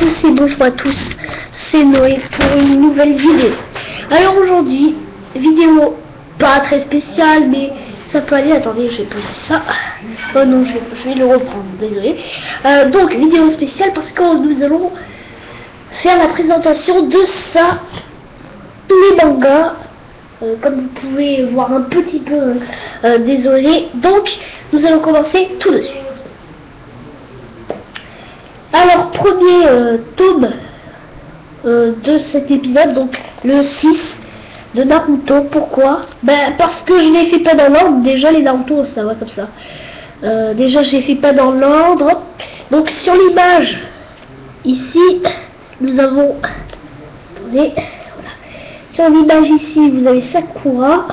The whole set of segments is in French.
Tous et bonjour à tous, c'est Noé pour une nouvelle vidéo. Alors aujourd'hui, vidéo pas très spéciale, mais ça peut aller. Attendez, je vais poser ça. Oh non, je vais le reprendre, désolé. Donc vidéo spéciale parce que nous allons faire la présentation de ça, les mangas. Comme vous pouvez voir un petit peu, désolé. Donc nous allons commencer tout de suite. Alors, premier tome de cet épisode, donc le 6 de Naruto. Pourquoi? Ben, parce que je les fais pas dans l'ordre. Déjà, les Naruto, ça va comme ça. Déjà, je les fais pas dans l'ordre. Donc, sur l'image, ici, nous avons... Attendez, voilà. Sur l'image ici, vous avez Sakura.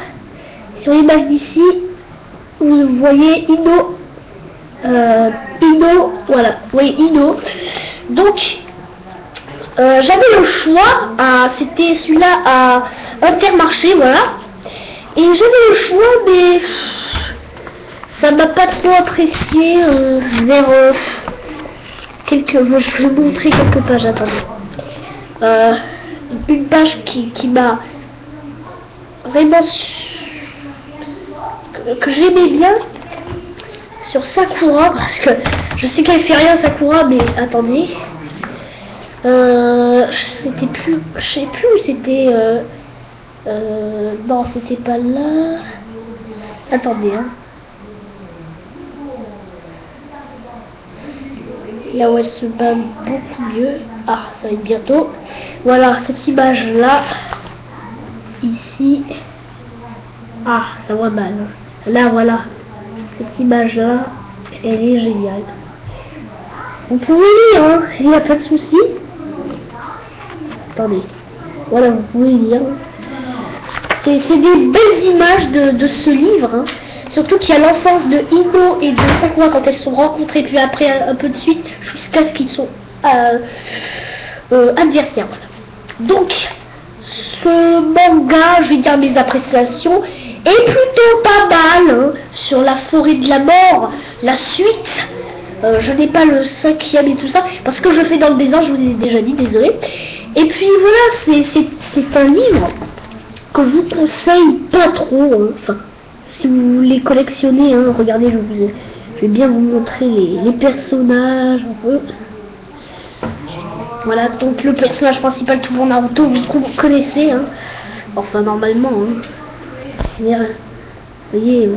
Sur l'image d'ici, vous voyez Ino. Ino, voilà, oui, Ino. Donc, j'avais le choix, c'était celui-là à Intermarché, voilà. Et j'avais le choix, mais ça m'a pas trop apprécié vers quelques... Je vais vous montrer quelques pages, attendez. Une page qui m'a vraiment... que j'aimais bien. Sur Sakura, parce que je sais qu'elle fait rien Sakura, mais attendez, c'était plus, je sais plus où c'était, non c'était pas là, attendez, hein. Là où elle se bat beaucoup mieux, ça va être bientôt, voilà cette image là, ici, ça va mal, là voilà. Cette image là, elle est géniale. Vous pouvez lire, hein, il n'y a pas de souci. Attendez, voilà, vous pouvez lire. C'est des belles images de ce livre, hein. Surtout qu'il y a l'enfance de Ino et de Sakura quand elles sont rencontrées, puis après un peu de suite jusqu'à ce qu'ils sont adversaires. Voilà. Donc, ce manga, je vais dire mes appréciations, est plutôt pas mal, hein, sur la forêt de la mort, la suite. Je n'ai pas le 5e et tout ça, parce que je fais dans le désordre, je vous ai déjà dit, désolé. Et puis voilà, c'est un livre que je vous conseille pas trop, hein. Enfin, si vous voulez collectionner, hein, regardez, je vais bien vous montrer les personnages, un peu. Voilà, donc le personnage principal, toujours Naruto, vous connaissez, hein. Enfin, normalement, hein. Vous voyez,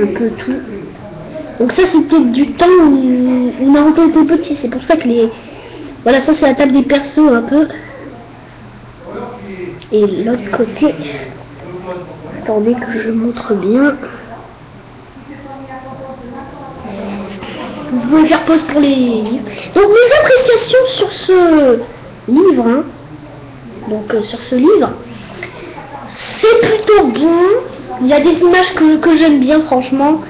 un peu tout. Donc ça, c'était du temps où Naruto était petit. C'est pour ça que les... Voilà, ça c'est la table des persos, un peu. Et l'autre côté... Attendez que je montre bien. Vous pouvez faire pause pour les livres. Donc mes appréciations sur ce livre, hein. Donc sur ce livre, c'est plutôt bon. Il y a des images que j'aime bien, franchement.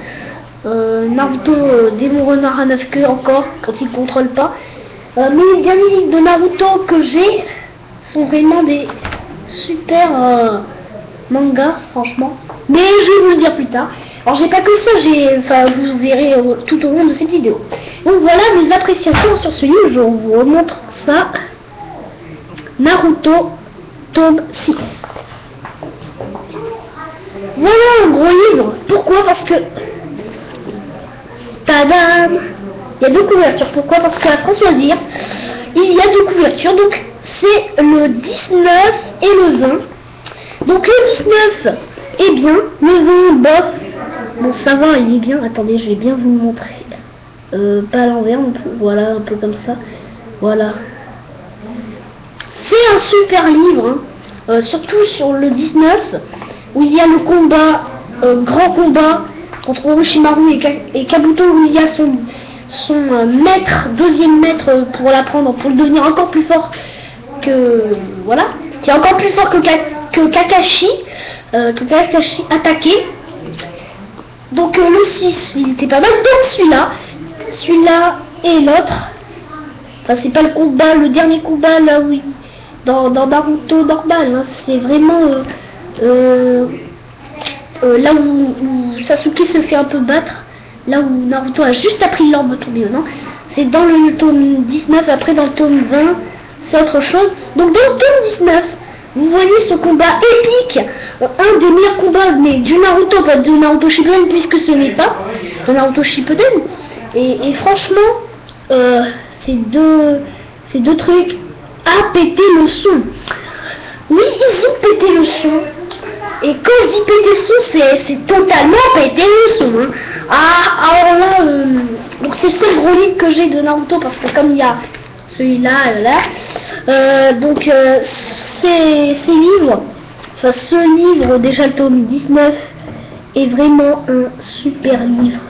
Naruto, Démon Renard à 9 queues encore, quand il contrôle pas. Mais les derniers livres de Naruto que j'ai sont vraiment des super mangas, franchement. Mais je vais vous le dire plus tard. Alors j'ai pas que ça, enfin vous verrez tout au long de cette vidéo. Donc voilà mes appréciations sur ce livre, je vous remontre ça. Naruto, tome 6. Voilà un gros livre. Pourquoi? Parce que... Tadam! Il y a deux couvertures. Pourquoi? Parce qu'à François Zir, il y a deux couvertures. Donc c'est le 19 et le 20. Donc le 19 est bien. Le 20, bof. Bon, ça va, il est bien. Attendez, je vais bien vous le montrer. Pas à l'envers non plus. Voilà, un peu comme ça. Voilà. C'est un super livre, hein. Surtout sur le 19. Où il y a le combat, grand combat contre Orochimaru et Kabuto, où il y a son maître, deuxième maître pour l'apprendre, pour le devenir encore plus fort que... Voilà, qui est encore plus fort que Kakashi, attaqué. Donc le 6, il était pas mal. Donc celui-là et l'autre, enfin c'est pas le combat, le dernier combat là où dans Naruto normal, hein, c'est vraiment... là où Sasuke se fait un peu battre, là où Naruto a juste appris l'orbe tourbillonnant, C'est dans le tome 19, après dans le tome 20, c'est autre chose. Donc dans le tome 19, vous voyez ce combat épique, un des meilleurs combats mais du Naruto, pas de Naruto Shippuden puisque ce n'est pas le Naruto Shippuden. Et franchement, ces deux trucs à péter le son. Oui, ils ont pété le son. Et quand je dis péter le son, c'est totalement péter le son. Hein. Alors là, donc c'est le seul gros livre que j'ai de Naruto parce que comme il y a celui-là, donc ces livres, enfin ce livre, déjà le tome 19, est vraiment un super livre.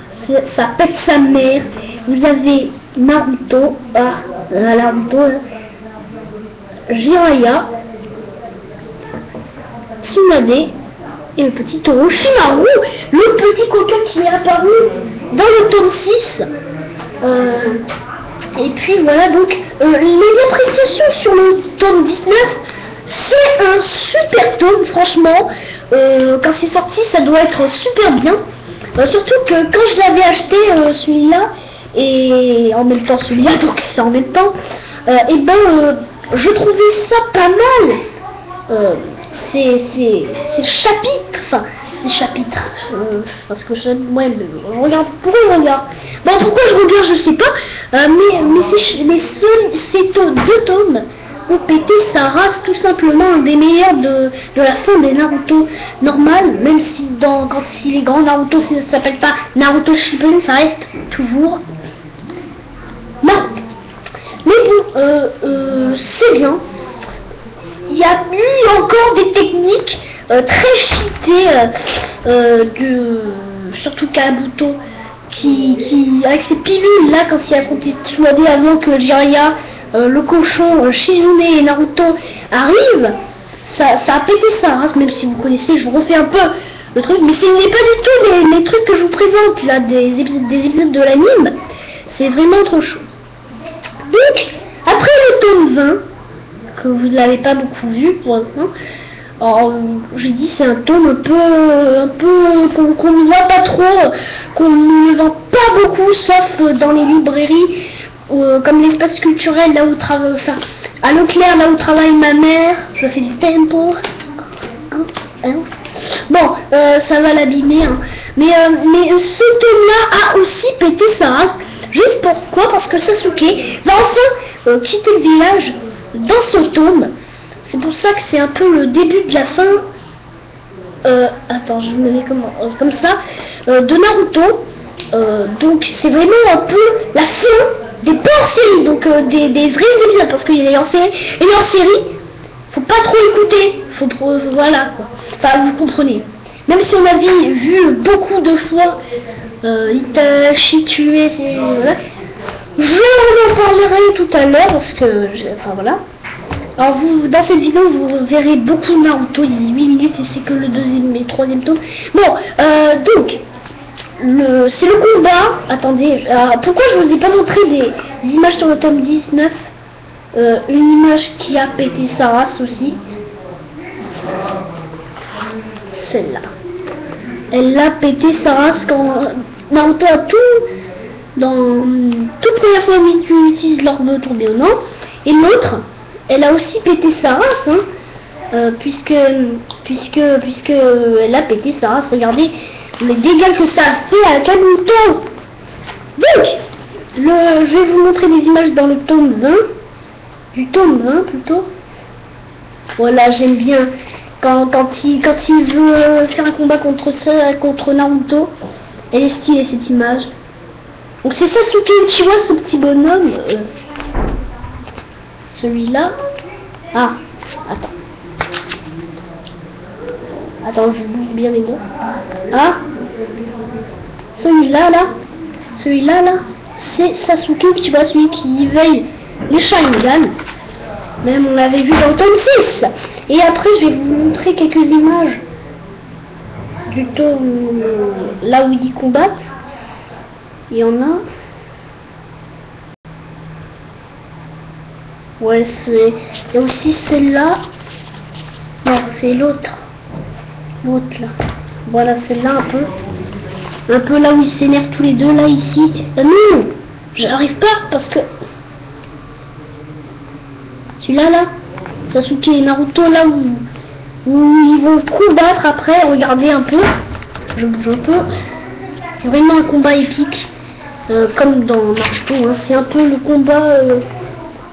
Ça pète sa mère. Vous avez Naruto, Naruto, Jiraiya, Tsunade et le petit Orochimaru, le petit coquin qui est apparu dans le tome 6. Et puis voilà, donc les appréciations sur le tome 19, c'est un super tome, franchement. Quand c'est sorti, ça doit être super bien. Surtout que quand je l'avais acheté, celui-là, et en même temps celui-là, donc c'est en même temps, et ben je trouvais ça pas mal. C'est chapitre, parce que moi je regarde, pourquoi je regarde, bon pourquoi je regarde je sais pas, mais ces deux tomes ont pété sa race, tout simplement un des meilleurs de la fin des Naruto normal, même si quand il est grand Naruto ça s'appelle pas Naruto Shippuden, ça reste toujours Naruto. Mais bon, c'est bien. Il y a eu encore des techniques très cheatées, surtout Kabuto, qui avec ses pilules là quand il a affronté Tsunade avant que Jiraiya, le cochon, Shizune et Naruto arrivent, ça a pété sa race, même si vous connaissez, je vous refais un peu le truc, mais ce n'est pas du tout les trucs que je vous présente là, des épisodes de l'anime, c'est vraiment autre chose. Donc, après le tome 20, que vous n'avez pas beaucoup vu pour l'instant, alors j'ai dit c'est un tome un peu qu'on ne voit pas trop, qu'on ne vend pas beaucoup, sauf dans les librairies, comme l'espace culturel, là où travaille, enfin, à Leclerc, là où travaille ma mère, je fais du tempo. Bon, ça va l'abîmer, hein. Mais ce tome-là a aussi pété sa race. Juste pourquoi? Parce que Sasuke va enfin quitter le village dans ce tome. C'est pour ça que c'est un peu le début de la fin. Attends, je me mets comme ça. De Naruto. Donc c'est vraiment un peu la fin des pas hors série. Donc des vrais épisodes. Parce qu'il est en série. Et en série, faut pas trop écouter. Voilà quoi. Enfin, vous comprenez. Même si on avait vu beaucoup de fois Itachi tué, voilà. Je en parlerai tout à l'heure parce que, enfin voilà. Alors vous, dans cette vidéo, vous verrez beaucoup de Naruto, il y a 8 minutes et c'est que le deuxième et troisième tome. Bon, donc, c'est le combat. Attendez, pourquoi je vous ai pas montré des images sur le tome 19? Une image qui a pété sa race aussi. Celle-là. Elle a pété sa race quand Naruto a dans toute première fois où ils utilisent l'orbe tourbillonnant. Et l'autre, elle a aussi pété sa race, hein, puisque elle a pété sa race. Regardez les dégâts que ça a fait à Kabuto. Donc, je vais vous montrer des images dans le tome 20, du tome 20 plutôt. Voilà, j'aime bien quand il veut faire un combat contre Naruto. Elle est stylée cette image. Donc c'est Sasuke Uchiwa, ce petit bonhomme. Celui-là. Ah, attends, je bouge bien mes doigts. Ah, celui-là là, c'est Sasuke Uchiwa, celui qui veille les Sharingan. Même on l'avait vu dans le tome 6. Et après je vais vous montrer quelques images du tome là où ils combattent. Il y en a. Ouais, il y a aussi celle-là. Non, c'est l'autre. L'autre là. Voilà, celle-là un peu là où ils s'énervent tous les deux, là, ici. Non, J'arrive pas parce que celui-là là, Sasuke et Naruto là où ils vont combattre après, regardez un peu, je bouge un peu, c'est vraiment un combat épique, comme dans Naruto, hein. C'est un peu le combat de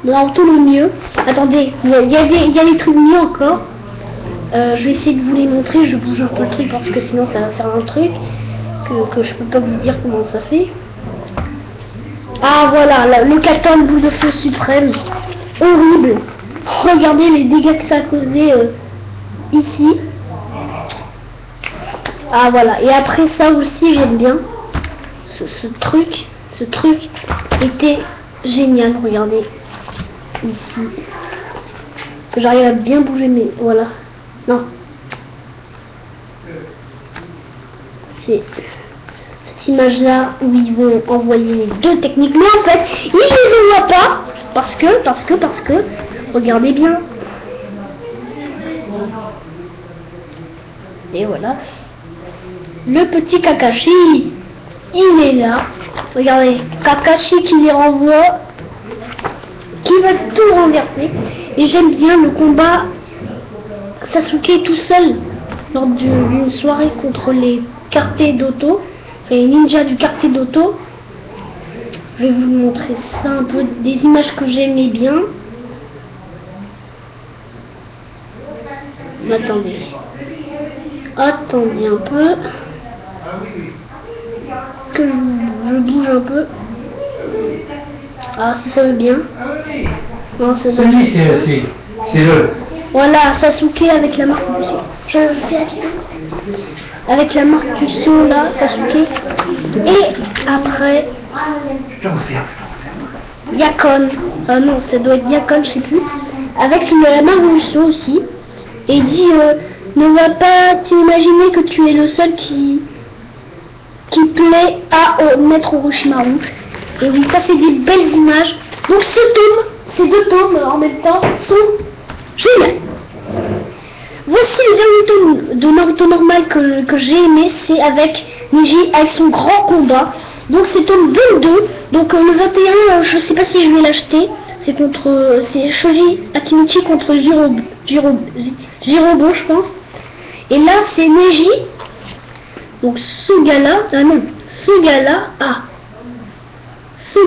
Naruto le mieux. Attendez, il y a des trucs mieux encore, je vais essayer de vous les montrer, je bouge un peu le truc parce que sinon ça va faire un truc que je peux pas vous dire comment ça fait. Ah voilà, le kata boule de feu suprême, horrible. Regardez les dégâts que ça a causé ici. Ah voilà, et après ça aussi j'aime bien. Ce truc était génial, regardez. Ici. Que j'arrive à bien bouger, mais voilà. Non. C'est cette image là où ils vont envoyer les deux techniques. Mais en fait, ils les envoient pas. Parce que, regardez bien. Et voilà. Le petit Kakashi, il est là. Regardez, Kakashi qui les renvoie, qui va tout renverser. Et j'aime bien le combat Sasuke tout seul lors d'une soirée contre les quartiers d'Oto, les ninjas du quartier d'Oto. Je vais vous montrer ça un peu, des images que j'aimais bien. Attendez un peu, que je bouge un peu. Ah, si ça veut bien. Non, c'est le. Voilà, Sasuke avec la marque du saut. Je fais avec la marque du saut là, Sasuke. Et après, Yakon. Ah non, ça doit être Yakon, je sais plus. Avec la marque du saut aussi. Et il dit ne va pas t'imaginer que tu es le seul qui plaît à Maître Orochimaru. Et oui, ça c'est des belles images. Donc ces deux tomes en même temps sont géniaux. Voici le dernier tome de Naruto normal que j'ai aimé, c'est avec Neji, avec son grand combat. Donc c'est tome 22. Donc le 21, je sais pas si je vais l'acheter. C'est Shoji Akimichi contre Jirobo, je pense. Et là c'est Neji. Donc ce gars-là, ce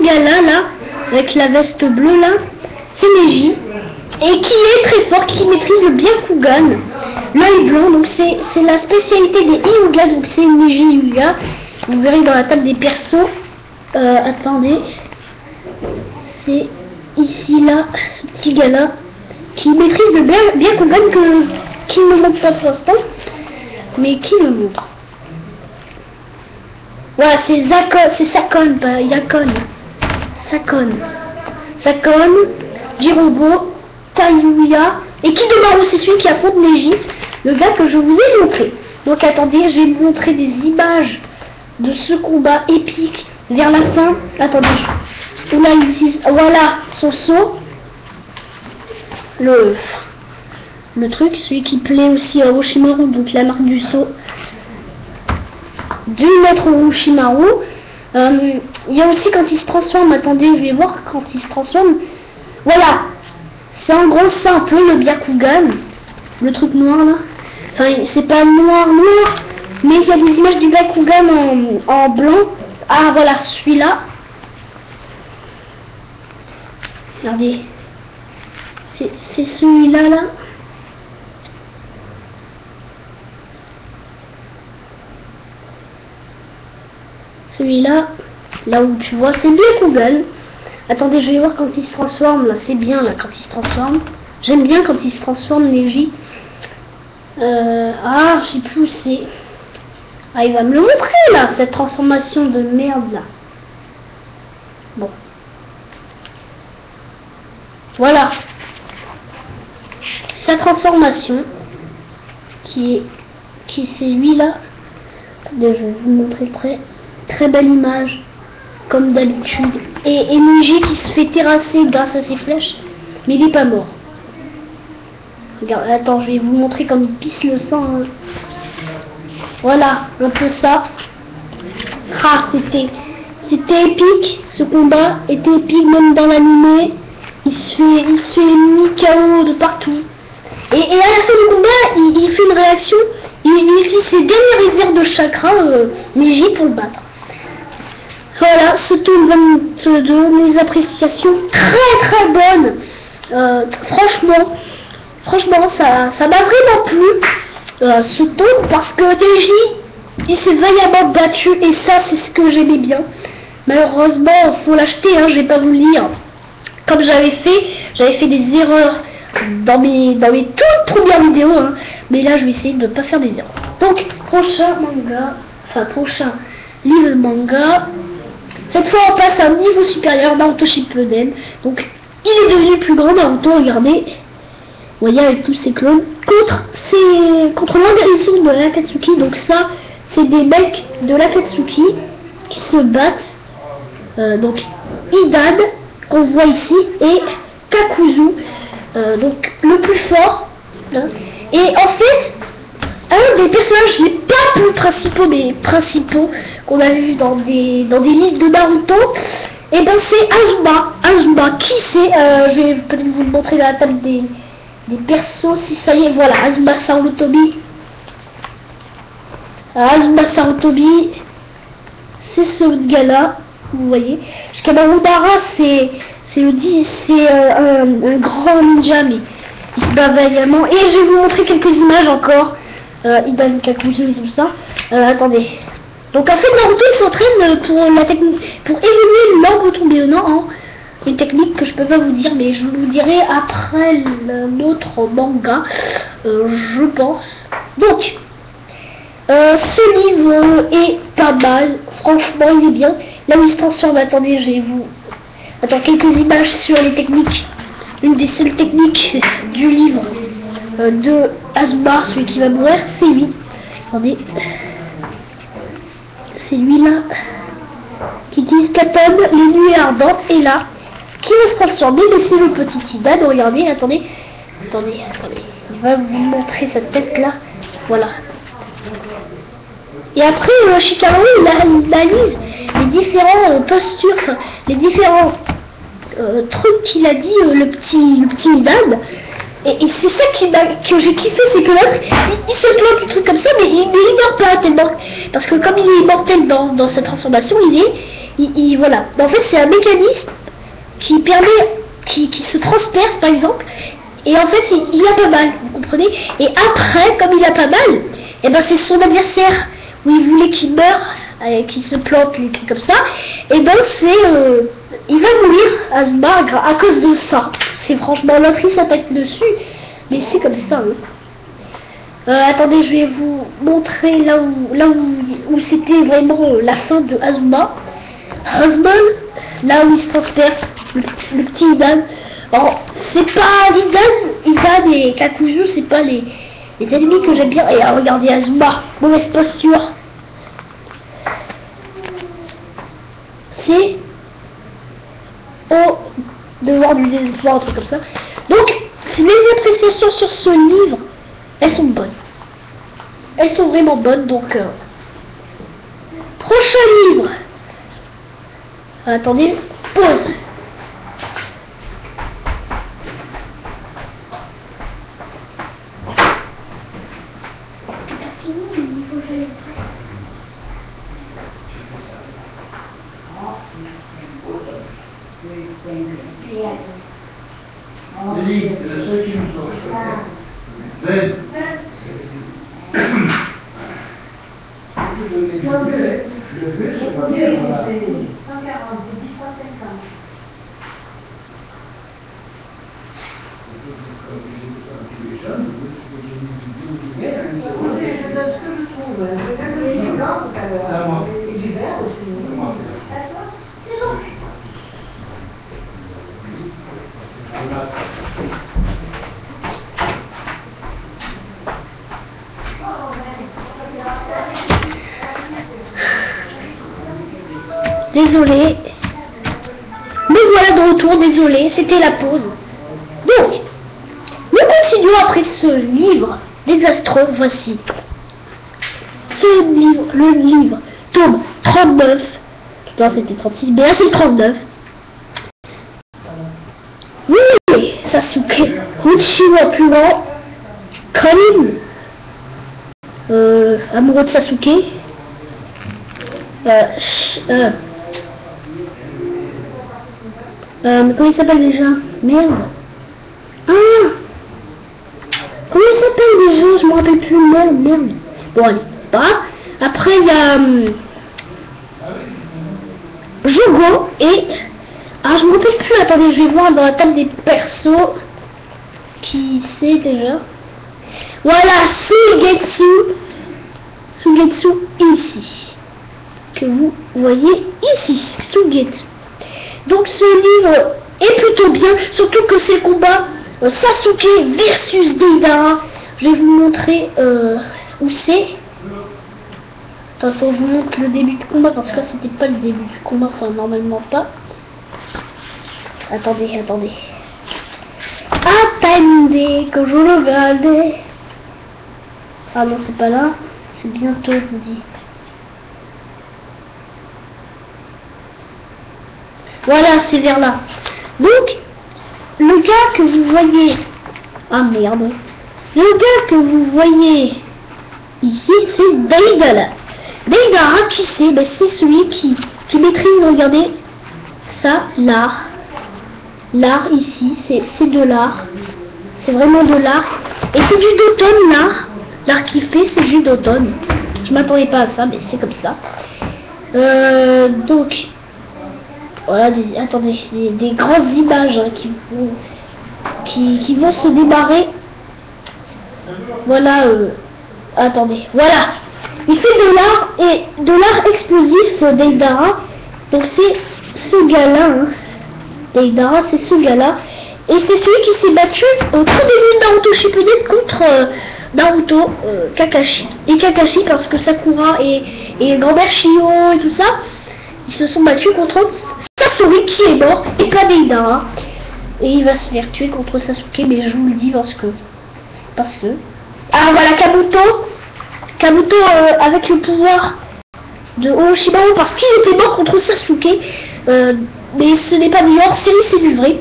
gars-là, là, avec la veste bleue là, c'est Neji. Et qui est très fort, qui maîtrise le Byakugan, l'œil blanc. Donc c'est la spécialité des Hyuga, donc c'est Neji Hyuga. Vous verrez dans la table des persos. Attendez. C'est ici là, ce petit gars là, qui maîtrise le Byakugan qui ne montre pas pour l'instant. Mais qui le montre? Voilà, c'est Sakon, pas Yakon. Sakon, Jirobo, Tayuya et Kidomaru, c'est celui qui affronte Neji, le gars que je vous ai montré. Donc attendez, je vais vous montrer des images de ce combat épique vers la fin. Attendez, là il utilise, voilà, son saut, le truc, celui qui plaît aussi à Orochimaru, donc la marque du saut du maître Orochimaru. Il y a aussi quand il se transforme, attendez, je vais voir quand il se transforme. Voilà, c'est en gros ça un peu le Byakugan, le truc noir là. Enfin, c'est pas noir, mais il y a des images du Byakugan en blanc. Ah voilà, celui-là. Regardez, c'est celui-là là. Celui-là, là où tu vois, c'est Byakugan. Attendez, je vais voir quand il se transforme, là, c'est bien, là, quand il se transforme. J'aime bien quand il se transforme, Neji. Ah, je sais plus où c'est. Ah, il va me le montrer, là, cette transformation de merde, là. Bon. Voilà. Sa transformation, qui c'est lui, là. Attendez, je vais vous montrer près. Très belle image, comme d'habitude. Et Neji qui se fait terrasser grâce à ses flèches, mais il n'est pas mort. Regarde, attends, je vais vous montrer comme il pisse le sang. Hein. Voilà, un peu ça. Ah, c'était C'était épique, ce combat était épique même dans l'animé. Il se fait mis KO de partout. Et à la fin du combat, il fait une réaction, il utilise ses dernières réserves de chakra léger pour le battre. Voilà, ce tome 22, les appréciations très bonnes. Franchement, ça m'a vraiment plu, ce tome, parce que DJ, il s'est vaillamment battu, et ça, c'est ce que j'aimais bien. Malheureusement, faut l'acheter, hein, je vais pas vous le lire. Comme j'avais fait des erreurs dans mes toutes premières vidéos, hein, mais là, je vais essayer de ne pas faire des erreurs. Donc, prochain livre de manga. Cette fois, on passe à un niveau supérieur, Naruto Shippuden. Donc, il est devenu plus grand, Naruto, regardez. Vous voyez, avec tous ces clones. Contre l'organisation de l'Akatsuki. Donc ça, c'est des mecs de l'Akatsuki qui se battent. Donc, Hidan, qu'on voit ici, et Kakuzu, donc le plus fort. Hein. Et en fait, un des personnages les pas plus principaux, mais principaux qu'on a vu dans des livres de Naruto, et ben c'est Azuma. Azuma, qui c'est? Je vais peut-être vous le montrer dans la table des persos, si ça y est, voilà, Azuma Sarutobi. Azuma Sarutobi, c'est ce gars-là, vous voyez. Shikamaru Dara, c'est un grand ninja, mais il se bat vaillamment. Et je vais vous montrer quelques images encore. Hidan, Kakuzu et tout ça. Attendez. Donc en fait Naruto il s'entraîne pour évoluer l'arbre tourbillonnant en une technique que je peux pas vous dire, mais je vous dirai après l'autre manga, je pense. Donc ce livre est pas mal, franchement il est bien. Là où il se transforme, attendez, quelques images sur les techniques. Une des seules techniques du livre de Azuma, celui qui va mourir, c'est lui. Attendez. C'est lui là qui utilise Katon, les nuées ardentes, et là qui va se transformer, mais c'est le petit Hidan. Regardez, attendez, il va vous montrer cette tête là, voilà. Et après Shikamaru il analyse les différentes postures, les différents trucs qu'il a dit, le petit Hidan. Et c'est ça que j'ai kiffé, c'est que l'autre, il se plante des trucs comme ça, mais il meurt pas tellement. Parce que comme il est immortel dans sa transformation, voilà. En fait, c'est un mécanisme qui permet, qui se transperce, par exemple. Et en fait, il a pas mal, vous comprenez. Et après, comme il a pas mal, et ben c'est son adversaire, où il voulait qu'il meure, qu'il se plante, les trucs comme ça. Et ben il va mourir, Azuma, à cause de ça. C'est franchement, l'autre il s'attaque dessus, mais c'est comme ça. Hein. Attendez, je vais vous montrer là où c'était vraiment la fin de Azuma. Azuma, là où il se transperce, le petit Hidan. Alors, c'est pas Hidan et Kakuzu, c'est pas les ennemis que j'aime bien. Et regardez Azuma, mauvaise posture. C'est devant du désespoir, un truc comme ça. Donc, les appréciations sur ce livre, elles sont bonnes. Elles sont vraiment bonnes, donc... Prochain livre. Attendez, pause. C'est la seule qui nous sauve. Ben. Le but, c'est pas bien, voilà. 140, 10 fois 50. Je donne ce que je trouve. Je donne du blanc tout à l'heure. Et du vert aussi. C'est bon. Désolé. Mais voilà de retour, désolé, c'était la pause. Donc, nous continuons après ce livre désastreux, voici. Ce livre, le livre, tome 39, Non, c'était 36, mais là c'est le 39. Oui, Sasuke, Uchiwa plus grand, Karin, amoureux de Sasuke, mais comment il s'appelle déjà? Merde. Ah, comment il s'appelle déjà? Je me rappelle plus. Merde. Bon allez, c'est pas grave. Après il y a Jogo et... Ah, je me rappelle plus. Attendez, je vais voir dans la table des persos. Qui c'est déjà? Voilà, Suigetsu ici. Que vous voyez ici, Suigetsu. Donc ce livre est plutôt bien, surtout que c'est le combat Sasuke versus Deidara. Je vais vous montrer où c'est. Attends, faut que je vous montre le début du combat parce que c'était pas le début du combat, enfin normalement pas. Attendez. Attendez que je le regarde. Ah non, c'est pas là, c'est bientôt, je vous dis. Voilà, c'est vers là. Donc, le gars que vous voyez... Ah merde. Le gars que vous voyez ici, c'est Deidara. Deidara, qui c'est? Ben, c'est celui qui maîtrise, regardez, ça, l'art. L'art ici, c'est de l'art. C'est vraiment de l'art. Et c'est du d'automne, l'art. L'art qu'il fait, c'est du d'automne. Je m'attendais pas à ça, mais c'est comme ça. Donc... Voilà, attendez, des grandes images hein, qui vont se démarrer. Voilà, attendez, voilà. Il fait de l'art et de l'art explosif, Deidara. Donc c'est ce gars-là, hein. Deidara, c'est ce gars-là. Et c'est celui qui s'est battu au tout début de Naruto Shippuden contre Naruto, Kakashi. Et Kakashi parce que Sakura et grand-mère Shio et tout ça, ils se sont battus contre Sasori qui est mort et pas Deidara. Et il va se faire tuer contre Sasuke, mais je vous le dis parce que... Ah voilà, Kabuto avec le pouvoir de Orochimaru parce qu'il était mort contre Sasuke. Mais ce n'est pas du hors-série, c'est du vrai.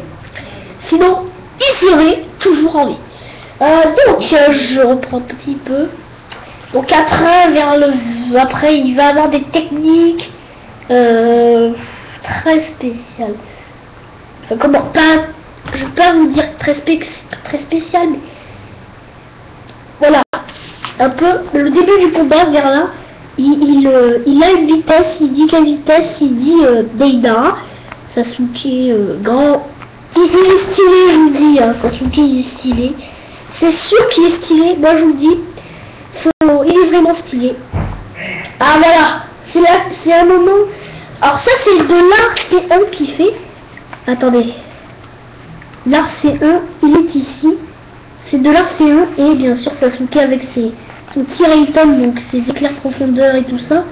Sinon, il serait toujours en vie. Donc, je reprends un petit peu. Donc après, il va avoir des techniques très spéciales. Enfin, comment pas, je vais pas vous dire très spécial, mais voilà, un peu le début du combat vers là. Il a une vitesse, il dit quelle vitesse, il dit Deidara. Sasuke grand. Il est stylé, je vous le dis, hein. Sasuke il est stylé. C'est sûr qu'il est stylé, moi je vous le dis. Il est vraiment stylé. Ah voilà, c'est un moment. Alors ça c'est de l'art C1 qui fait. Attendez. L'art C1, il est ici. C'est de l'art C1 et bien sûr Sasuke avec son tir Reiton, donc ses éclairs profondeur et tout ça.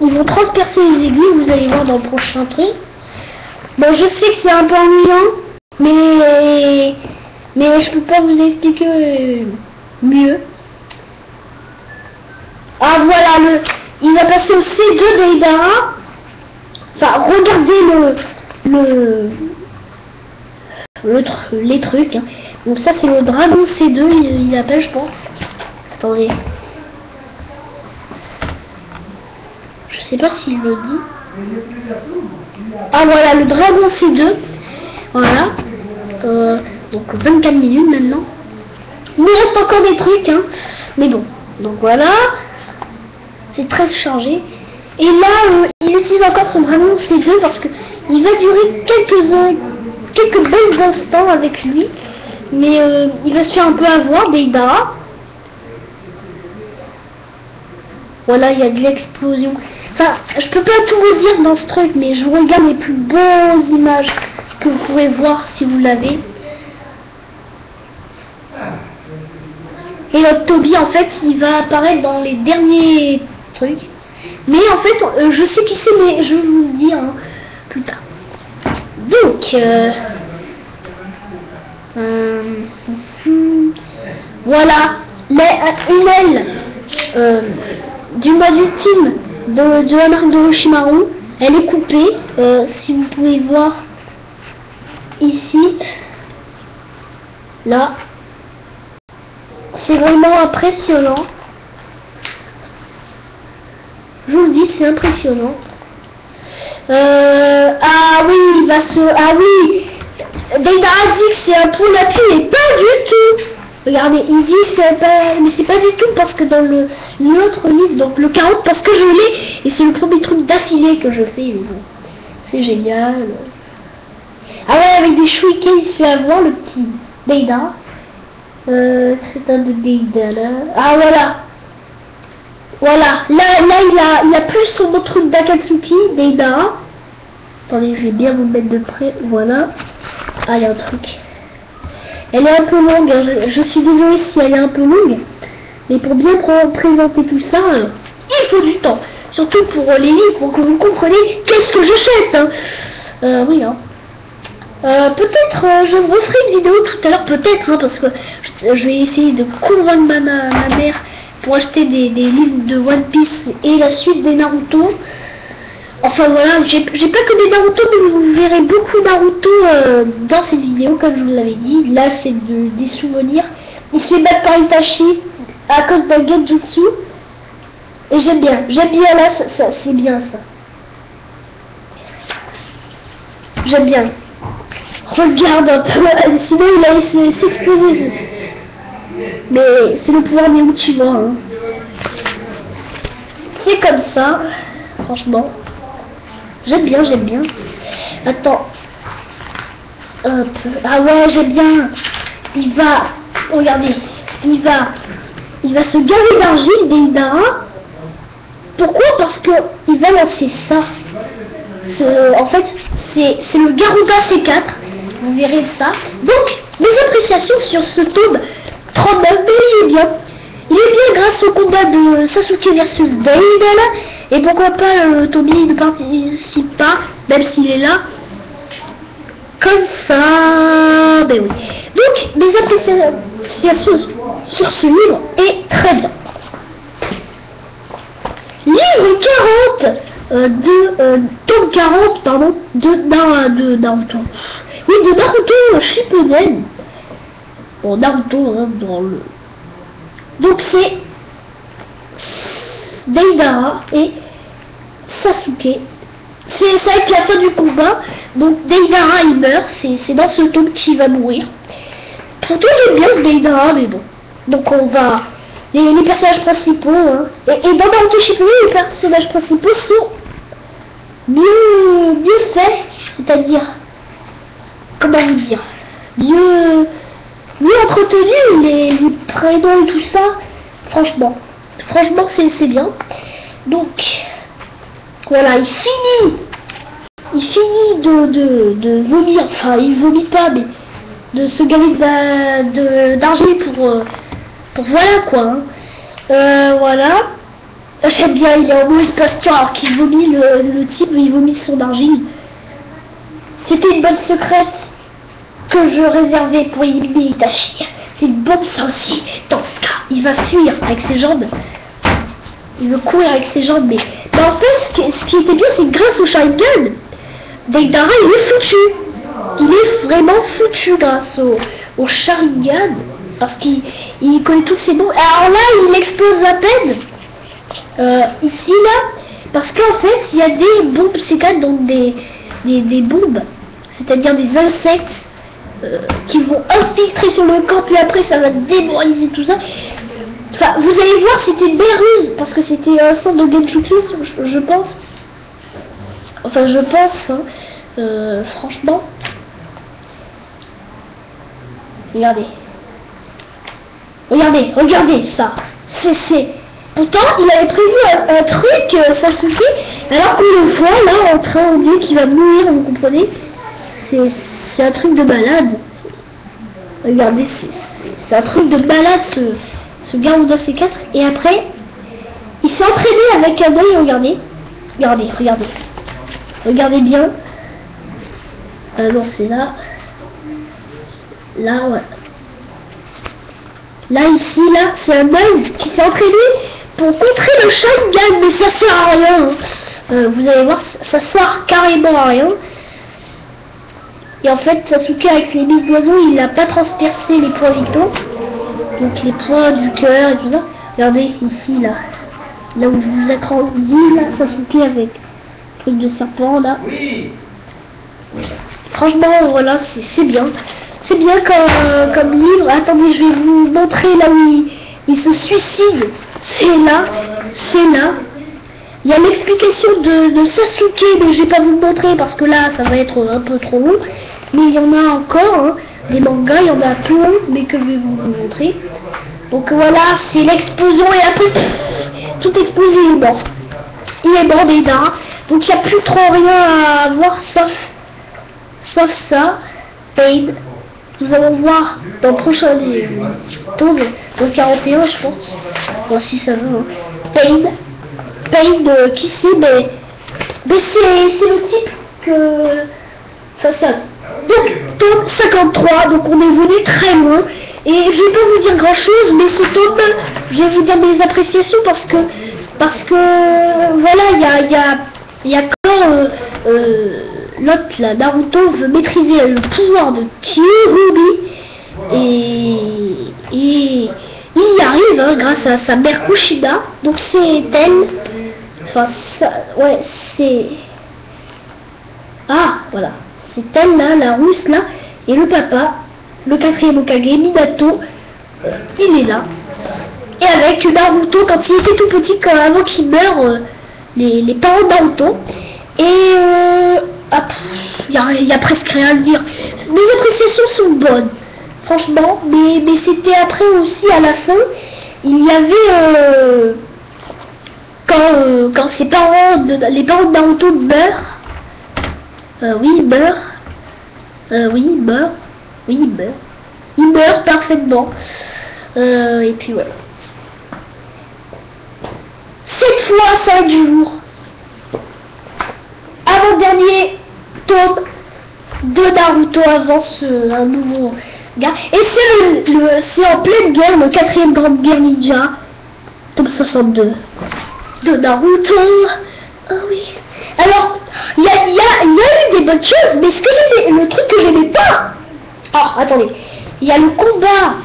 Ils vont transpercer les aiguilles, vous allez voir dans le prochain truc. Bon, je sais que c'est un peu ennuyant, mais je peux pas vous expliquer mieux. Ah voilà, il va passer au C2 Deidara. Enfin, regardez les trucs. Hein. Donc ça c'est le dragon C2, il appelle je pense. Attendez. Je sais pas s'il le dit. Ah voilà, le dragon C2. Voilà. Donc 24 minutes maintenant. Il me reste encore des trucs, hein. Mais bon. Donc voilà. C'est très chargé. Et là, il utilise encore son dragon C2 parce que il va durer quelques bons instants avec lui. Mais il va se faire un peu avoir, Deidara. Voilà, il y a de l'explosion. Enfin, je peux pas tout vous dire dans ce truc, mais je vous regarde les plus belles images que vous pourrez voir si vous l'avez. Et Toby, en fait, il va apparaître dans les derniers trucs. Mais en fait, je sais qui c'est, mais je vais vous le dire hein, plus tard. Donc, voilà, une aile du mode ultime de la marque d'Orochimaru. Elle est coupée, si vous pouvez voir ici, là, c'est vraiment impressionnant. Je vous le dis, c'est impressionnant. Ah oui, il va se... Ah oui, Deidara dit que c'est un pont d'appui, mais pas du tout. Regardez, il dit que c'est pas... Mais c'est pas du tout, parce que dans l'autre livre, donc le 40, parce que je l'ai, et c'est le premier truc d'affilée que je fais. Bon, c'est génial. Ah ouais, avec des chouïquets, il se fait avoir, le petit Deidara. C'est un de Deidara. Ah voilà. Voilà, là il a plus son autre truc d'Akatsuki, Deidara. Attendez, je vais bien vous mettre de près, voilà. Ah, il y a un truc. Elle est un peu longue, hein. Je suis désolée si elle est un peu longue. Mais pour bien présenter tout ça, il faut du temps. Surtout pour les livres, pour que vous compreniez qu'est-ce que j'achète. Hein. Oui, hein. Peut-être je referai une vidéo tout à l'heure, peut-être, hein, parce que je vais essayer de convaincre ma mère pour acheter des livres de One Piece et la suite des Naruto. Enfin voilà, j'ai pas que des Naruto, mais vous verrez beaucoup Naruto dans cette vidéo, comme je vous l'avais dit. Là, c'est des souvenirs. Il se fait battre par Itachi à cause d'un Genjutsu. Et j'aime bien là, ça c'est bien ça. J'aime bien. Regarde un peu, sinon il allait s'exploser. Mais c'est le pouvoir des Uchiwa. Hein. C'est comme ça, franchement. J'aime bien. Attends. Hop. Ah ouais, j'aime bien. Il va, regardez, il va se gaver d'argile, Deidara. Pourquoi? Parce que il va lancer ça. En fait, c'est le Garuda C4. Vous verrez ça. Donc, mes appréciations sur ce tome 39, mais il est bien. Il est bien grâce au combat de Sasuke versus Deidara. Et pourquoi pas Toby ne participe pas, même s'il est là. Comme ça. Ben oui. Donc, mes appréciations sur ce livre est très bien. Livre 40 tome 40, pardon, de Naruto. Oui, de Naruto Shippuden. Bon, Naruto, hein, dans le... Donc c'est Deidara et Sasuke. C'est avec la fin du combat. Donc Deidara il meurt. C'est dans ce tome qu'il va mourir. Pourtant j'aime bien Deidara, mais bon. Donc on va... Les personnages principaux, hein. Et dans Naruto Shippuden, les personnages principaux sont mieux faits. C'est-à-dire... Comment vous dire, mieux entretenu, les prénoms et tout ça, franchement c'est bien. Donc voilà, il finit de vomir, enfin il vomit pas, mais de se gaver d'argile pour voilà quoi. Hein. Voilà, j'aime bien, il est en mauvaise posture alors qu'il vomit, le type il vomit son argile. C'était une bonne secrète que je réservais pour éliminer Itachi. C'est une bombe ça aussi. Dans ce cas, il va fuir avec ses jambes. Il veut courir avec ses jambes, mais en fait, ce qui était bien, c'est que grâce au Sharingan, Deidara, il est foutu. Il est vraiment foutu grâce au Sharingan, parce qu'il connaît toutes ses bombes. Alors là, il explose à peine. Ici, là, parce qu'en fait, il y a des bombes C4, donc des bombes, c'est-à-dire des insectes qui vont infiltrer sur le camp, puis après ça va démoraliser tout ça. Enfin, vous allez voir, c'était une belle ruse, parce que c'était un centre de Genjutsu, je pense. Enfin, je pense, hein, franchement. Regardez ça. C'est... Pourtant, il avait prévu un truc, Sasuke, alors qu'on le voit là en train, on dit qu'il va mourir, vous comprenez? C'est un truc de malade. Regardez, c'est un truc de malade ce Garuda C4. Et après, il s'est entraîné avec un œil, regardez. Regardez bien. Non, c'est là. Là, ouais. Là, ici, là, c'est un œil qui s'est entraîné pour contrer le Sharingan, mais ça sert à rien. Vous allez voir, ça sert carrément à rien. Et en fait, Sasuke avec les billes d'oiseau, il n'a pas transpercé les points vitaux. Donc les points du cœur et tout ça. Regardez ici, là où vous êtes rendu, là, Sasuke avec le truc de serpent, là. Franchement, voilà, c'est bien. C'est bien comme livre. Attendez, je vais vous montrer là où il se suicide. C'est là. Il y a l'explication de Sasuke, mais je vais pas vous le montrer parce que là, ça va être un peu trop long. Mais il y en a encore, hein, des mangas, il y en a plein, mais que je vais vous montrer. Donc voilà, c'est l'explosion et après, tout explosé, il est mort. Il est mort déjà. Donc il n'y a plus trop rien à voir sauf ça. Pain. Nous allons voir dans le prochain tome, dans 41 je pense. Bon, si ça veut. Hein. Pain, qui c'est, mais c'est le type que... Enfin ça. Donc, tome 53, donc on est venu très loin. Et je vais pas vous dire grand chose, mais ce tome, je vais vous dire mes appréciations parce que voilà, il y a quand l'autre, là, Naruto veut maîtriser le pouvoir de Kyuubi et il y arrive hein, grâce à sa mère Kushina. Donc c'est elle, enfin ça, ouais c'est, ah voilà, c'est elle là, la rousse là, et le papa, le 4e Hokage, Minato, il est là. Et avec Naruto quand il était tout petit, avant qu'il meure, les parents de Naruto. Et il y a presque rien à le dire. Mes appréciations sont bonnes, franchement, mais c'était après aussi à la fin, il y avait quand les parents de Naruto meurent, il meurt parfaitement, et puis voilà. Cette fois, ça jour. Avant-dernier tome de Naruto avant un nouveau gars. Et c'est en pleine guerre, le 4e grande guerre ninja, tome 62 de Naruto. Ah oui. Alors, il y a eu des bonnes choses, mais le truc que j'aimais pas. Ah, attendez. Il y a le combat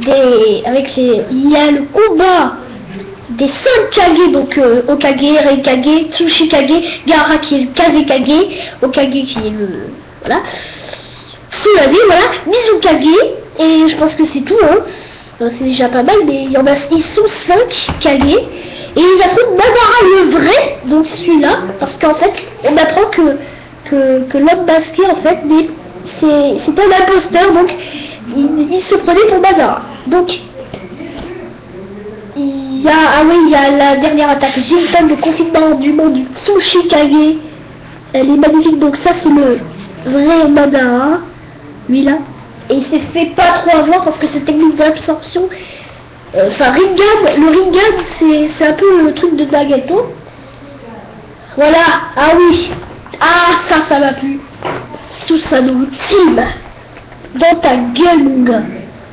il y a le combat des 5 Kage, donc Hokage, Reikage, Tsuchikage, Gaara qui est le Kazekage, Hokage qui est le... voilà. Tsunade, voilà, Mizukage, et je pense que c'est tout, hein. C'est déjà pas mal, mais ils sont 5 Kage, et ils affrontent Madara le vrai, donc celui-là, parce qu'en fait, on apprend que l'homme masqué, en fait, c'est un imposteur, donc il se prenait pour Madara. Donc, il y a la dernière attaque, Jintan, le confinement du monde du Tsuchikage. Elle est magnifique, donc ça c'est le vrai Madara, lui là. Et il s'est fait pas trop avoir parce que cette technique d'absorption, enfin Rinnegan, le Rinnegan c'est un peu le truc de Nagato. Voilà, ah oui, ah ça m'a plu. Susanoo Team, dans ta gueule mon gars,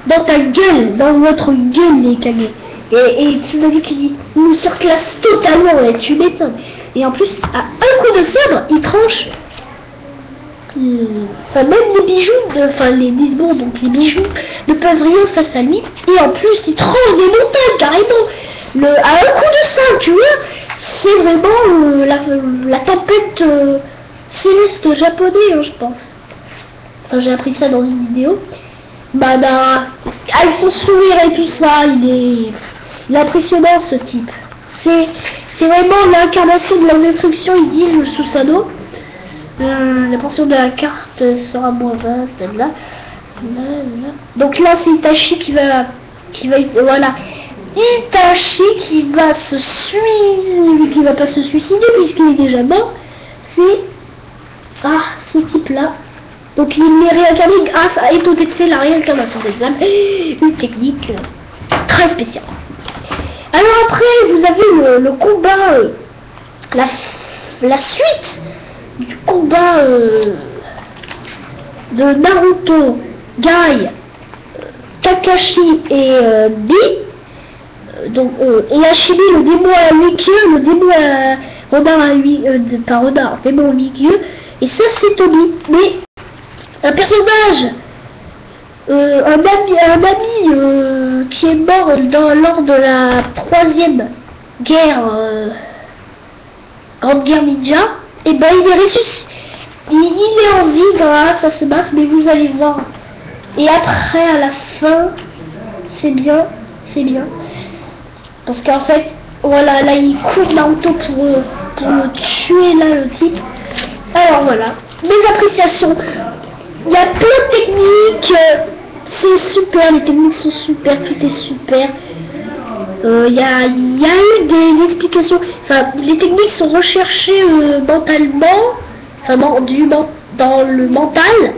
dans votre gueule les Kage. Et tu m'as dit qu'il dit, il nous surclasse totalement, et tu m'étonnes. Et en plus, à un coup de sabre, il tranche. Enfin, même les bijoux, donc les bijoux ne peuvent rien face à lui. Et en plus, il tranche des montagnes, carrément. À un coup de sabre, tu vois, c'est vraiment la tempête céleste japonais, hein, je pense. Enfin, j'ai appris ça dans une vidéo. Madara, avec son sourire et tout ça, il est impressionnant ce type. C'est vraiment l'incarnation de la destruction, il dit le Susanoo. La portion de la carte sera moins vaste, là. Donc là c'est Itachi qui va voilà. Itachi qui va se suicider, lui qui va pas se suicider puisqu'il est déjà mort. C'est ce type là. Donc il est réincarné grâce à Eto Tensei, la réincarnation des âmes, une technique très spéciale. Alors après vous avez le combat, la suite du combat de Naruto, Guy, Kakashi et Bi. Donc et Ashimi, le démon à 8 queues, le démon Renard à lui, pas renard, démon au milieu, et ça c'est Tommy. Mais un personnage, un ami qui est mort lors de la 3e guerre, Grande Guerre Ninja, et ben il est ressuscité. Il est en vie grâce à ce masque, mais vous allez voir. Et après, à la fin, c'est bien. Parce qu'en fait, voilà, là il court Naruto pour le tuer, là, le type. Alors voilà, mes appréciations. Il y a plein de techniques, c'est super, les techniques sont super, tout est super. Il y a eu des explications, enfin, les techniques sont recherchées mentalement, enfin, dans le mental.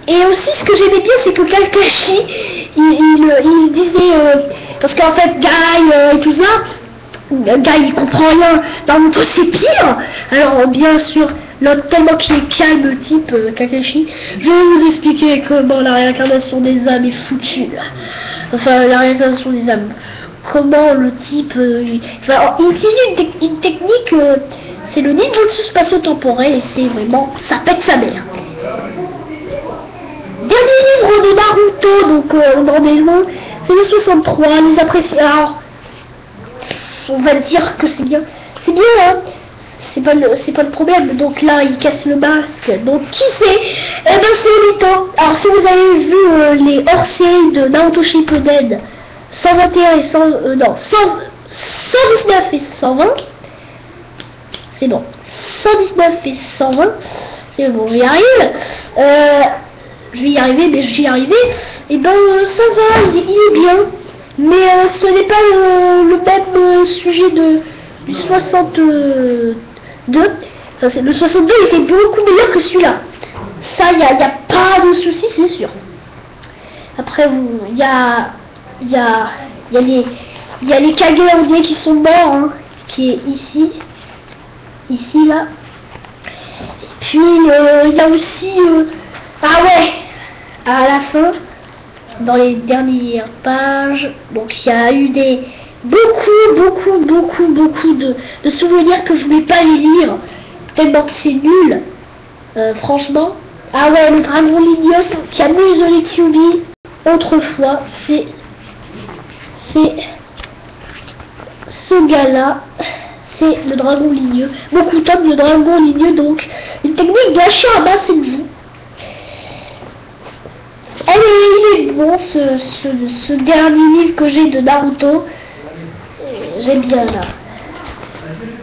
Et aussi, ce que j'aimais bien, c'est que Kakashi, il disait, parce qu'en fait, Guy et tout ça, Guy il comprend rien, Naruto c'est pire. Alors bien sûr, l'autre tellement qu'il est calme, type Kakashi, je vais vous expliquer comment la réincarnation des âmes est foutue. Enfin, la réincarnation des âmes. Comment le type, il utilise une technique, c'est le ninjutsu spatio-temporel, et c'est vraiment, ça pète sa mère. Dernier livre de Naruto, donc on en est loin, c'est le 63, les appréciations. Alors, on va dire que c'est bien, hein, c'est pas le problème. Donc là, il casse le masque, donc qui c'est? Eh ben c'est Obito. Alors si vous avez vu les hors-séries de Naruto Shippuden, 121 et 119 et 120, c'est bon, 119 et 120, c'est bon, j'y arrive. Je vais y arriver, mais j'y arrivé. Et ben ça va, il est bien. Mais ce n'est pas le même sujet du 62. Enfin, le 62 était beaucoup meilleur que celui-là. Ça, il n'y a pas de souci, c'est sûr. Après, il y a les Kage, on dirait, qui sont morts, hein, qui est ici. Ici, là. Et puis, il y a aussi... ah ouais, à la fin, dans les dernières pages, donc il y a eu beaucoup de souvenirs que je ne vais pas les lire, tellement que c'est nul, franchement. Ah ouais, le dragon ligneux qui a muselé Kyuubi autrefois, c'est ce gars-là, c'est le dragon ligneux. Beaucoup de le dragon ligneux, donc une technique de chien à bas, c'est de vous. Il est bon ce dernier livre que j'ai de Naruto. J'aime bien là.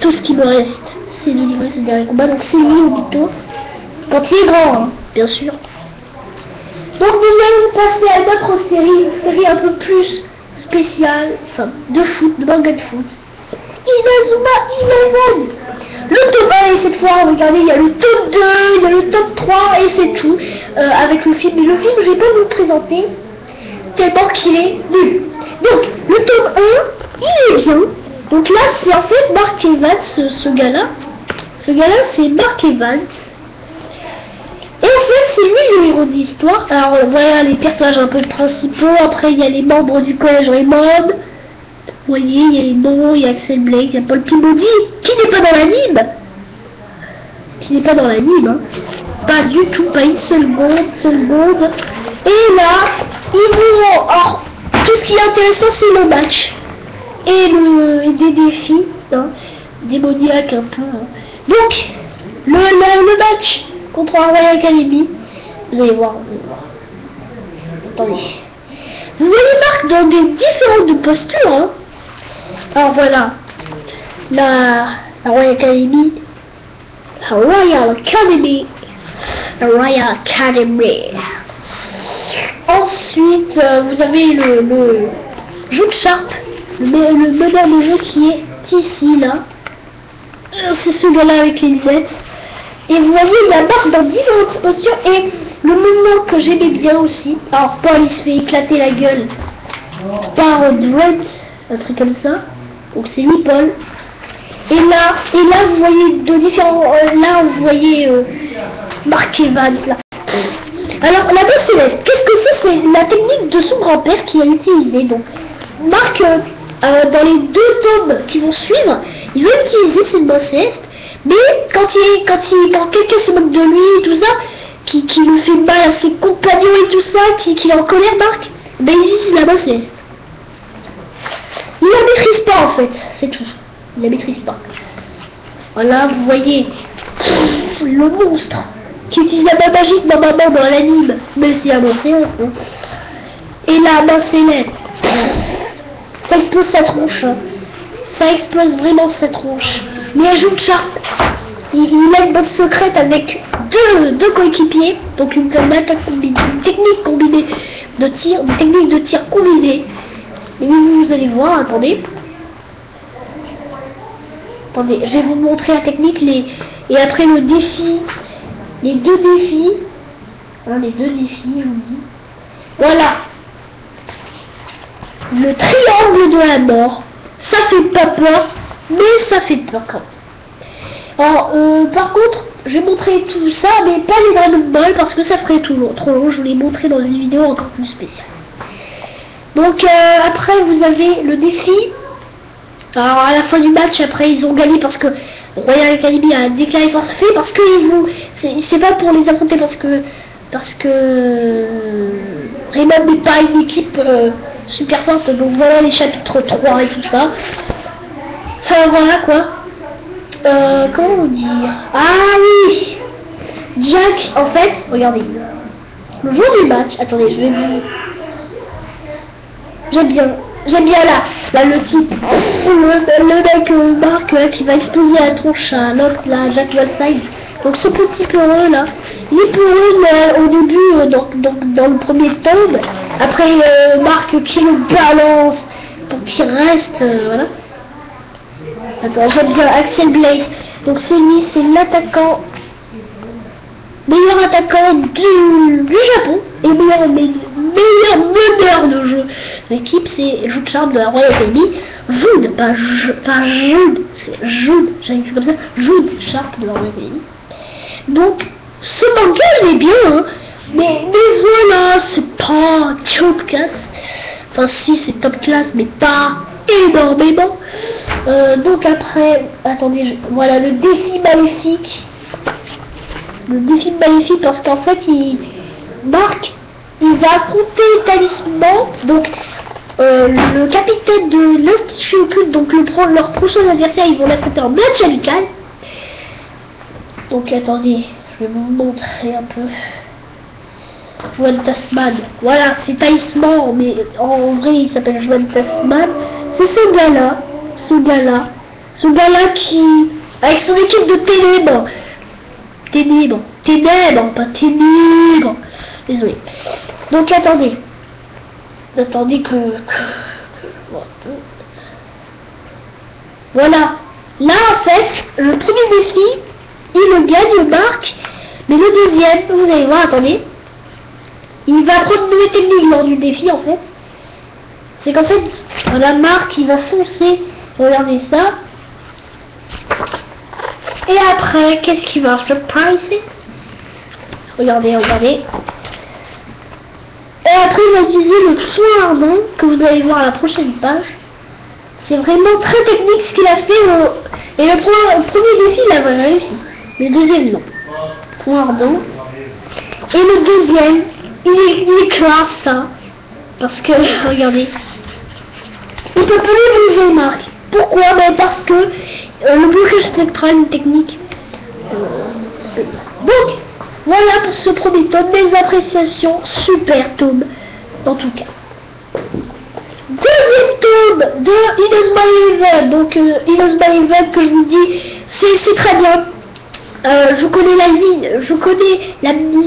Tout ce qui me reste, c'est de livrer ce dernier combat. Donc c'est lui, Obito. Quand il est grand, hein, bien sûr. Donc nous allons passer à notre série, une série un peu plus spéciale, enfin de foot, de manga de foot. Inazuma 11. Le top 1, et cette fois, regardez, il y a le top 2, il y a le top 3, et c'est tout, avec le film. Et le film, je vais pas vous le présenter, tellement qu'il est nul. Donc, le top 1, il est bien. Donc là, c'est en fait Mark Evans, ce gars-là. Ce gars-là, c'est Mark Evans. Et en fait, c'est lui le héros de l'histoire. Alors, voilà les personnages un peu principaux. Après, il y a les membres du collège Raymond. Vous voyez, il y a les noms, il y a Axel Blake, il y a Paul Pimodi, qui n'est pas dans l'anime. Hein. Pas du tout, pas une seconde. Et là, ils vont... Or, tout ce qui est intéressant, c'est le match. Et des défis, hein, démoniaques un peu. Hein. Donc, le match contre Royal Academy, vous allez voir. Attendez. Vous voyez Marc dans des différentes postures, hein. Alors voilà, la Royal Academy, Ensuite, vous avez le Jude Sharp, le modèle de jeu qui est ici, là. C'est ce gars-là avec les lunettes. Et vous voyez, il y a Marc dans différentes postures et le mouvement que j'aimais bien aussi. Alors, Paul, il se fait éclater la gueule par Dredd, un truc comme ça. Donc c'est lui, Paul. Et là, vous voyez de différents... là, vous voyez Mark Evans, là. Alors, la bosse céleste, qu'est-ce que c'est? C'est la technique de son grand-père qui a utilisé. Donc, Mark, dans les 2 tomes qui vont suivre, il veut utiliser cette boss céleste, mais quand quelqu'un se moque de lui et tout ça, qui lui fait mal à ses compagnons et tout ça, qui est en colère, Marc, ben il utilise la boss céleste. Il la maîtrise pas en fait, c'est tout. Il la maîtrise pas. Voilà, vous voyez le monstre qui utilise la main magique normalement dans l'anime, même si la main céleste. Hein. Et la main céleste, ça explose sa tronche. Hein. Ça explose vraiment sa tronche. Mais ajoute ça. Il a une botte secrète avec deux coéquipiers, donc une attaque combinée, une technique combinée de tir, une technique de tir combinée. Et vous allez voir, attendez, je vais vous montrer la technique, et après le défi, les deux défis, hein, je vous dis, voilà, le triangle de la mort, ça fait pas peur, mais ça fait peur quand même. Alors, par contre, je vais montrer tout ça, mais pas les Dragon Ball, parce que ça ferait trop long, je vous l'ai montré dans une vidéo encore plus spéciale. Donc, après, vous avez le défi. Alors, à la fin du match, après, ils ont gagné parce que Royal Academy a déclaré forfait, parce que c'est pas pour les affronter, parce que Raymond n'est pas une équipe super forte, donc voilà les chapitres 3 et tout ça. Enfin, voilà, quoi. Comment vous dire? Ah oui, Jack, en fait, regardez, le jour du match, attendez, je vais vous... J'aime bien là le type, le mec Marc là, qui va exploser la tronche à l'autre, là, Jack Wallstein. Donc ce petit peureux là, il est peureux au début, dans le premier tome, après Marc qui le balance pour qu'il reste, voilà. Attends, j'aime bien Axel Blade. Donc c'est lui, c'est l'attaquant, meilleur attaquant du Japon et meilleur meneur de jeu. L'équipe c'est Jude Sharp de la Royal Academy. Jude, pas Jude, c'est Jude, j'avais fait comme ça, Jude Sharp de la Royal Academy. Donc ce manga il est bien, hein, mais voilà, c'est pas top class. Enfin si, c'est top class, mais pas énormément. Donc après, attendez, voilà le défi maléfique. Le défi maléfique, parce qu'en fait, Marc, il va affronter les talismans. Donc, le capitaine de l'Institut Occulte, donc leurs prochains adversaires, ils vont l'affronter en match amical. Donc, attendez, je vais vous montrer un peu. Joan Tasman. Voilà, c'est talisman, mais en vrai, il s'appelle Joan Tasman. C'est ce gars-là qui, avec son équipe de ténèbres, pas ténèbres, désolé. Donc attendez que voilà, là en fait, le premier défi, il le gagne Marc, mais le deuxième, vous allez voir, attendez, il va prendre une nouvelle technique lors du défi en fait. C'est qu'en fait, la Marc, il va foncer, regardez ça. Et après, qu'est-ce qui va se passer? Regardez. Et après, il va utiliser le soin ardent, que vous allez voir à la prochaine page. C'est vraiment très technique ce qu'il a fait. Et le premier défi, il a réussi. Le deuxième, non. Soin ardent. Et le deuxième, il éclate ça. Parce que, regardez. Il peut plus bouger, Marc. Pourquoi? Ben parce que le blocage spectral, une technique spéciale. Donc, voilà pour ce premier tome, mes appréciations, super tome, en tout cas. Deuxième tome de Inazuma Eleven. Donc, Inazuma Eleven, que je vous dis, c'est très bien. Je connais l'anime,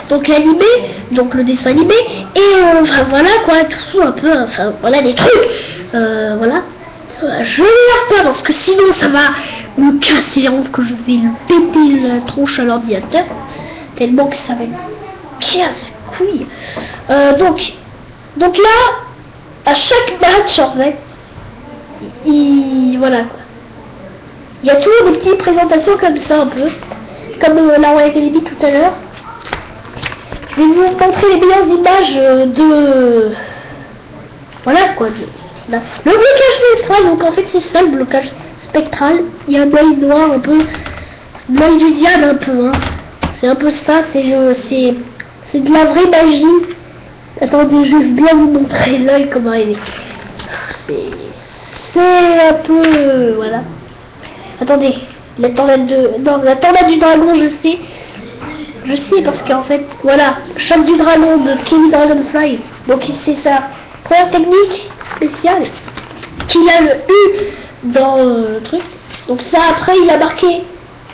donc l'animé, donc le dessin animé, et enfin voilà quoi, tout un peu, enfin voilà des trucs, voilà. Je ne regarde pas parce que sinon ça va me casser les ronds, que je vais lui péter la tronche à l'ordinateur, tellement que ça va être casse-couille. Donc là, à chaque match en fait, voilà quoi. Il y a toujours des petites présentations comme ça un peu, comme la Royal Academy tout à l'heure. Je vais vous montrer les meilleures images de... Voilà quoi, Là. Le blocage spectral, donc en fait c'est ça le blocage spectral. Il y a un œil noir un peu, l'œil du diable un peu. Hein. C'est un peu ça, c'est de la vraie magie. Attendez, je vais bien vous montrer l'œil comment il est. C'est un peu voilà. Attendez, la tornade du dragon, je sais parce qu'en fait, voilà, choc du dragon de King Dragonfly. Donc c'est sa première technique spéciale qu'il a le U dans le truc. Donc ça après il a marqué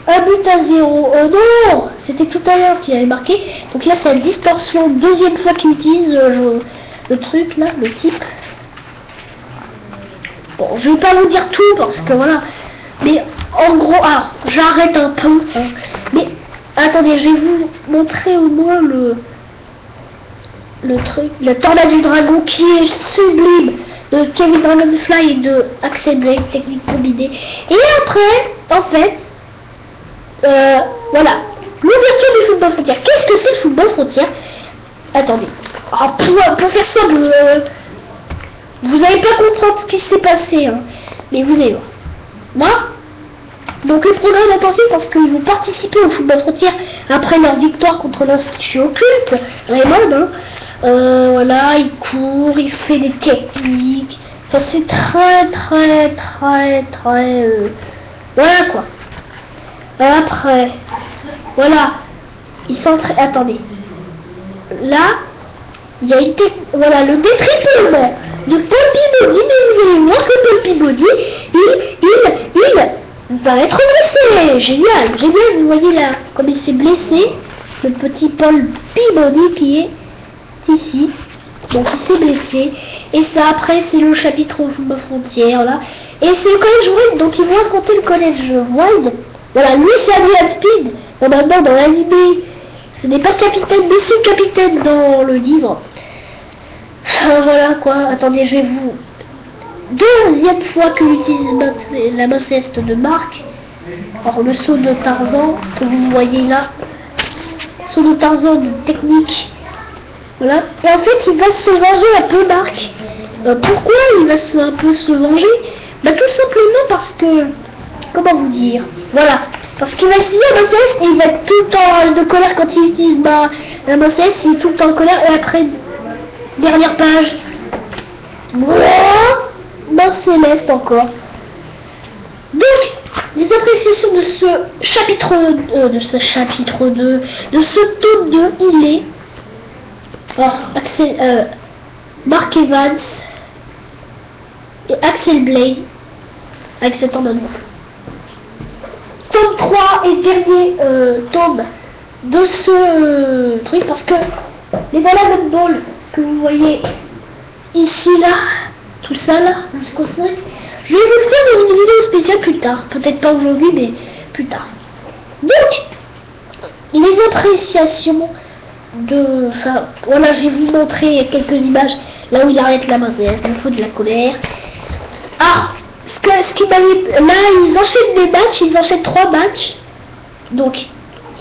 un but à 0. Non, c'était tout à l'heure qu'il avait marqué. Donc là c'est la distorsion, deuxième fois qu'il utilise le truc là, le type. Bon, je vais pas vous dire tout parce que voilà. Mais en gros, ah, j'arrête un peu. Hein. Mais attendez, je vais vous montrer au moins le truc, la tornade du dragon qui est sublime de Kevin Dragonfly et de Axel Blaze, technique combinée. Et après, en fait, voilà, l'ouverture du football frontière. Qu'est-ce que c'est le football frontière? Attendez, ah, pour faire simple, vous n'allez pas comprendre ce qui s'est passé, hein, mais vous allez voir. Moi, donc le programme intensif parce qu'ils vont participer au football frontière après leur victoire contre l'Institut Occulte, Raymond, hein. Voilà, il court, il fait des techniques, enfin c'est très voilà quoi. Après, voilà, il s'entraîne, attendez, là, il y a une voilà, le détriplement de Paul Peabody, mais vous allez voir que Paul Peabody, il va être blessé. Génial, vous voyez là, comme il s'est blessé, le petit Paul Peabody qui est ici, donc il s'est blessé, et ça après c'est le chapitre football frontière là, et c'est le collège Wild, donc ils vont affronter le collège Wild. Voilà, lui c'est Adrian Speed, normalement dans l'animé, ce n'est pas capitaine, mais c'est capitaine dans le livre. Voilà quoi, attendez, je vais vous... Deuxième fois que j'utilise la main céleste de Marc. Alors le saut de Tarzan, que vous voyez là. Saut de Tarzan de technique. Voilà. Et en fait, il va se venger un peu, Marc. Pourquoi il va un peu se venger? Bah tout simplement parce que... Comment vous dire? Voilà. Parce qu'il va utiliser la main céleste et il va être tout le temps de colère quand il utilise la main céleste, il est tout le temps en colère et après... Dernière page. Voilà. Main céleste encore. Donc, les appréciations de ce chapitre 2, de ce tome 2, il est... Oh, Mark Evans et Axel Blaze avec cet ordonnance. Tome 3 et dernier tome de ce truc parce que les Dragon Ball que vous voyez ici là, tout ça là, jusqu'au 5, je vais vous le faire dans une vidéo spéciale plus tard, peut-être pas aujourd'hui mais plus tard. Donc, les appréciations de... Enfin, voilà, je vais vous montrer quelques images là où il arrête la main, il faut de la colère. Ah, ce qui m'avait... Là, ils enchaînent des matchs, ils enchaînent 3 matchs. Donc,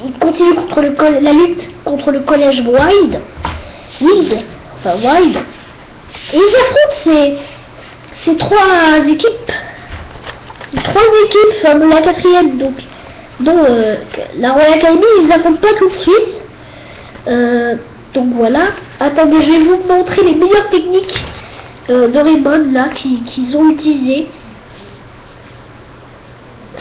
ils continuent contre la lutte contre le collège Wild. Wild. Et ils affrontent ces 3 équipes. Ces 3 équipes, enfin, la 4e, donc, dont la Royal Academy, ils affrontent pas tout de suite. Donc voilà. Attendez, je vais vous montrer les meilleures techniques de Raymond là qu'ils ont utilisées.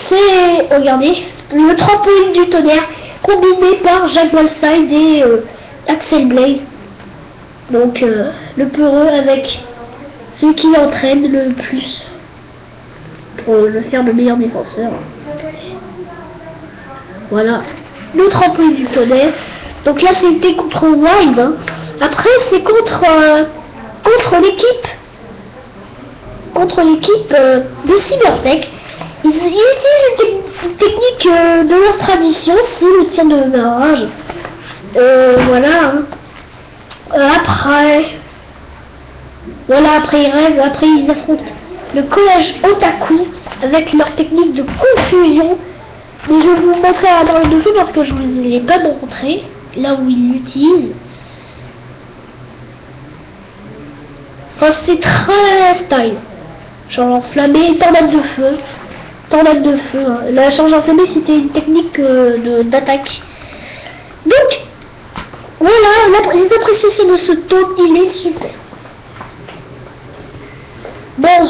C'est, regardez, le trampoline du tonnerre combiné par Jack Wallside et Axel Blaze. Donc le peureux avec celui qui l'entraîne le plus pour le faire le meilleur défenseur. Voilà, le trampoline du tonnerre. Donc là c'était contre Wild. Hein. Après c'est contre l'équipe de Cybertech. Ils utilisent une technique de leur tradition, c'est le tir de barrage. Voilà. Hein. Après ils affrontent le collège Otaku avec leur technique de confusion. Mais je vais vous montrer à la de feu parce que je vous ai pas montré là où ils l'utilisent. Enfin, c'est très style. Charge enflammée, tornade de feu. Hein. La charge enflammée, c'était une technique d'attaque. Donc, voilà, les appréciations de ce tome, il est super. Bon,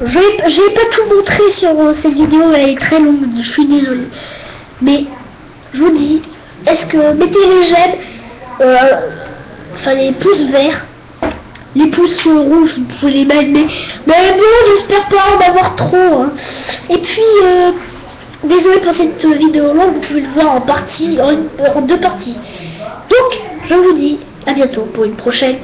j'ai pas tout montré sur cette vidéo, elle est très longue, je suis désolée. Mais, je vous dis, est-ce que mettez les j'aime, enfin les pouces verts, les pouces rouges, vous pouvez les mettre, mais bon, j'espère pas en avoir trop. Hein. Et puis, désolé pour cette vidéo longue, vous pouvez le voir en partie, en deux parties. Donc, je vous dis à bientôt pour une prochaine